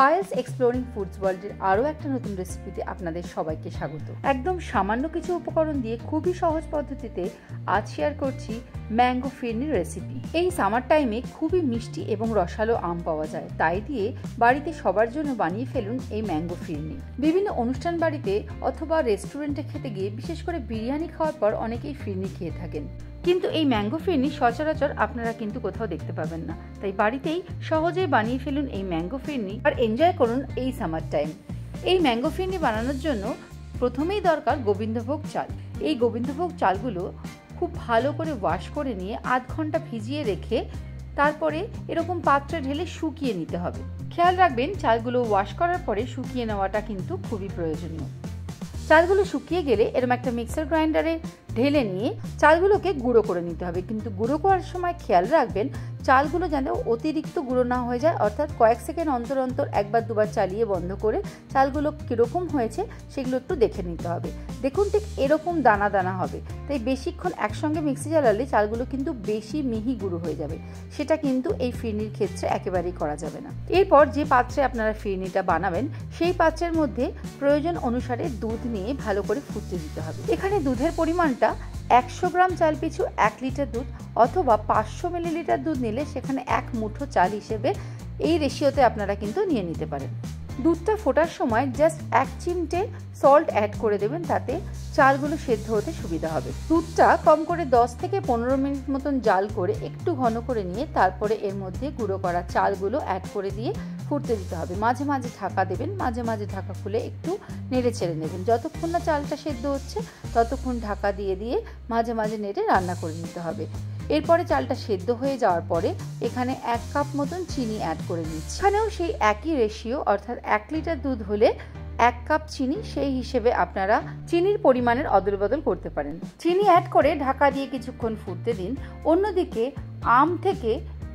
Payel's exploring foods ওয়ার্ল্ডের আরও একটা নতুন রেসিপিতে আপনাদের সবাইকে স্বাগত। একদম সামান্য কিছু উপকরণ দিয়ে খুবই সহজ পদ্ধতিতে আজ শেয়ার করছি ম্যাঙ্গো ফিরনির রেসিপি। এই সামার টাইমে খুবই মিষ্টি এবং রসালো আম পাওয়া যায়, তাই দিয়ে বাড়িতে সবার জন্য বানিয়ে ফেলুন এই ম্যাঙ্গো ফিরনি। বিভিন্ন অনুষ্ঠান বাড়িতে অথবা রেস্টুরেন্টে খেতে গিয়ে বিশেষ করে বিরিয়ানি খাওয়ার পর অনেকেই ফিরনি খেয়ে থাকেন, কিন্তু এই ম্যাঙ্গো ফিরনি সচরাচর আপনারা কিন্তু কোথাও দেখতে পাবেন না। তাই বাড়িতেই সহজেই বানিয়ে ফেলুন এই ম্যাঙ্গো ফিরনি আর এনজয় করুন এই সামার টাইম। এই ম্যাঙ্গো ফিরনি বানানোর জন্য প্রথমেই দরকার গোবিন্দভোগ চাল। এই গোবিন্দভোগ চালগুলো খুব ভালো করে ওয়াশ করে নিয়ে আধ ঘন্টা ভিজিয়ে রেখে তারপরে এরকম পাত্রে ঢেলে শুকিয়ে নিতে হবে। খেয়াল রাখবেন চালগুলো ওয়াশ করার পরে শুকিয়ে নেওয়াটা কিন্তু খুবই প্রয়োজনীয়। চালগুলো শুকিয়ে গেলে এরকম একটা মিক্সার গ্রাইন্ডারে ঢেলে নিয়ে চালগুলোকে গুঁড়ো করে নিতে হবে, কিন্তু গুঁড়ো করার সময় খেয়াল রাখবেন চালগুলো যেন অতিরিক্ত গুঁড়ো না হয়ে যায়, অর্থাৎ কয়েক সেকেন্ড অন্তর অন্তর একবার দুবার চালিয়ে বন্ধ করে চালগুলো কীরকম হয়েছে সেগুলো একটু দেখে নিতে হবে। দেখুন ঠিক এরকম দানা দানা হবে, তাই বেশিক্ষণ একসঙ্গে মিক্সি চালালে চালগুলো কিন্তু বেশি মিহি গুঁড়ো হয়ে যাবে, সেটা কিন্তু এই ফিরনির ক্ষেত্রে একেবারেই করা যাবে না। এরপর যে পাত্রে আপনারা ফিরনিটা বানাবেন সেই পাত্রের মধ্যে প্রয়োজন অনুসারে দুধ নিয়ে ভালো করে ফুটতে দিতে হবে। এখানে দুধের পরিমাণটা 100 গ্রাম চাল পিছু 1 লিটার দুধ অথবা 500 মিলিলিটার দুধ নিলে সেখানে 1 মুঠো চাল হিসেবে এই রেশিওতে আপনারা কিন্তু নিয়ে নিতে পারেন। দুধটা ফোটার সময় জাস্ট 1 চিমটে সল্ট অ্যাড করে দেবেন, তাতে চালগুলো সেদ্ধ হতে সুবিধা হবে। দুধটা কম করে 10 থেকে 15 মিনিট মতন জাল করে একটু ঘন করে নিয়ে তারপরে এর মধ্যে গুঁড়ো করা চালগুলো অ্যাড করে দিয়ে ফুটতে দিতে হবে। মাঝে মাঝে ঢাকা দেবেন, মাঝে মাঝে ঢাকা খুলে একটু নেড়ে ছেড়ে নেবেন। যতক্ষণ না চালটা সেদ্ধ হচ্ছে ততক্ষণ ঢাকা দিয়ে দিয়ে মাঝে মাঝে নেড়ে রান্না করে নিতে হবে। এরপরে চালটা সেদ্ধ হয়ে যাওয়ার পরে এখানে 1 কাপ মতন চিনি অ্যাড করে নিচ্ছি। এখানেও সেই একই রেশিও, অর্থাৎ 1 লিটার দুধ হলে 1 কাপ চিনি, সেই হিসেবে আপনারা চিনির পরিমাণের অদল বদল করতে পারেন। চিনি অ্যাড করে ঢাকা দিয়ে কিছুক্ষণ ফুটতে দিন। অন্যদিকে আম থেকে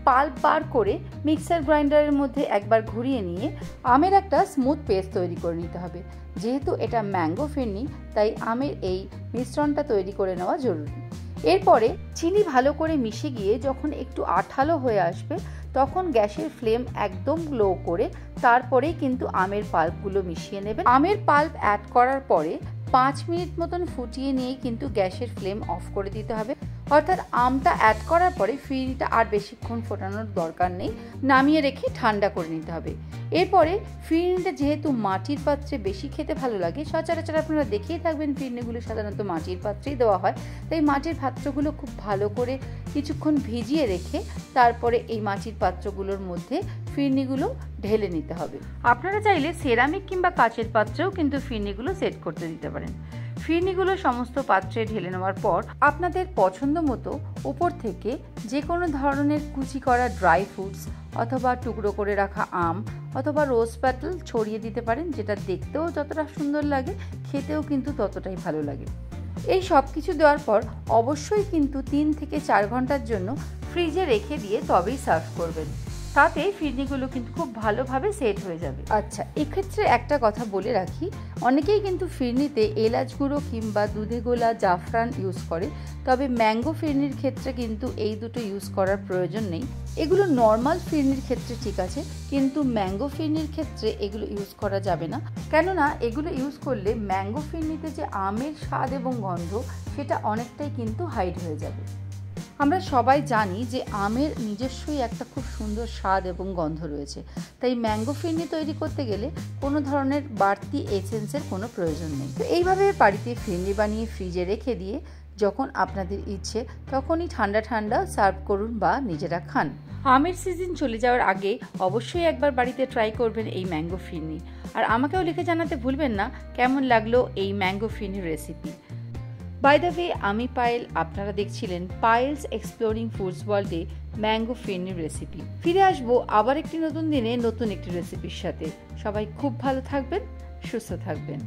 পাল্প বার করে মিক্সার গ্রাইন্ডারের মধ্যে একবার ঘুরিয়ে নিয়ে আমের একটা স্মুথ পেস্ট তৈরি করে নিতে হবে। যেহেতু এটা ম্যাঙ্গো ফিরনি তাই আমের এই মিশ্রণটা তৈরি করে নেওয়া জরুরি। এরপরে চিনি ভালো করে মিশে গিয়ে যখন একটু আঠালো হয়ে আসবে তখন গ্যাসের ফ্লেম একদম লো করে তারপরেই কিন্তু আমের পাল্পগুলো মিশিয়ে নেবেন। আমের পাল্প অ্যাড করার পরে 5 মিনিট মতন ফুটিয়ে নিয়ে কিন্তু গ্যাসের ফ্লেম অফ করে দিতে হবে, অর্থাৎ আমটা অ্যাড করার পরে ফিরনিটা আর বেশিক্ষণ ফোটানোর দরকার নেই, নামিয়ে রেখে ঠান্ডা করে নিতে হবে। এরপরে ফিরনিটা যেহেতু মাটির পাত্রে বেশি খেতে ভালো লাগে, সচরাচর আপনারা দেখেই থাকবেন ফিরনিগুলো সাধারণত মাটির পাত্রেই দেওয়া হয়, তাই মাটির পাত্রগুলো খুব ভালো করে কিছুক্ষণ ভিজিয়ে রেখে তারপরে এই মাটির পাত্রগুলোর মধ্যে ফিরনিগুলো ঢেলে নিতে হবে। আপনারা চাইলে সেরামিক কিংবা কাচের পাত্রেও কিন্তু ফিরনিগুলো সেট করতে দিতে পারেন। ফিরনিগুলো সমস্ত পাত্রে ঢেলে নেওয়ার পর আপনাদের পছন্দ মতো উপর থেকে যে কোনো ধরনের কুচি করা ড্রাই ফ্রুটস অথবা টুকরো করে রাখা আম অথবা রোজ প্যাটেল ছড়িয়ে দিতে পারেন, যেটা দেখতেও যতটা সুন্দর লাগে খেতেও কিন্তু ততটাই ভালো লাগে। এই সব কিছু দেওয়ার পর অবশ্যই কিন্তু 3 থেকে 4 ঘন্টার জন্য ফ্রিজে রেখে দিয়ে তবেই সার্ভ করবেন, তাতে ফিরনিগুলো কিন্তু খুব ভালোভাবে সেট হয়ে যাবে। আচ্ছা, এক্ষেত্রে একটা কথা বলে রাখি, অনেকেই কিন্তু ফিরনিতে এলাচ গুঁড়ো কিংবা দুধে গোলা জাফরান ইউজ করে, তবে ম্যাঙ্গো ফিরনির ক্ষেত্রে কিন্তু এই দুটো ইউজ করার প্রয়োজন নেই। এগুলো নর্মাল ফিরনির ক্ষেত্রে ঠিক আছে, কিন্তু ম্যাঙ্গো ফিরনির ক্ষেত্রে এগুলো ইউজ করা যাবে না, কেননা এগুলো ইউজ করলে ম্যাঙ্গো ফিরনিতে যে আমের স্বাদ এবং গন্ধ সেটা অনেকটাই কিন্তু হাইড হয়ে যাবে। আমরা সবাই জানি যে আমের নিজস্বই একটা খুব সুন্দর স্বাদ এবং গন্ধ রয়েছে, তাই ম্যাঙ্গো ফিরনি তৈরি করতে গেলে কোনো ধরনের বাড়তি এসেন্সের কোনো প্রয়োজন নেই। তো এইভাবে বাড়িতে ফিরনি বানিয়ে ফ্রিজে রেখে দিয়ে যখন আপনাদের ইচ্ছে তখনই ঠান্ডা ঠান্ডা সার্ভ করুন বা নিজেরা খান। আমের সিজন চলে যাওয়ার আগে অবশ্যই একবার বাড়িতে ট্রাই করবেন এই ম্যাঙ্গো ফিরনি, আর আমাকেও লিখে জানাতে ভুলবেন না কেমন লাগলো এই ম্যাঙ্গো ফিরনির রেসিপি। বাই দ্য ওয়ে, আমি পায়েল, আপনারা দেখছিলেন পায়েলস এক্সপ্লোরিং ফুডস ওয়ার্ল্ডে ম্যাঙ্গো ফিরনির রেসিপি। ফিরে আসবো আবার একটি নতুন দিনে নতুন একটি রেসিপির সাথে। সবাই খুব ভালো থাকবেন, সুস্থ থাকবেন।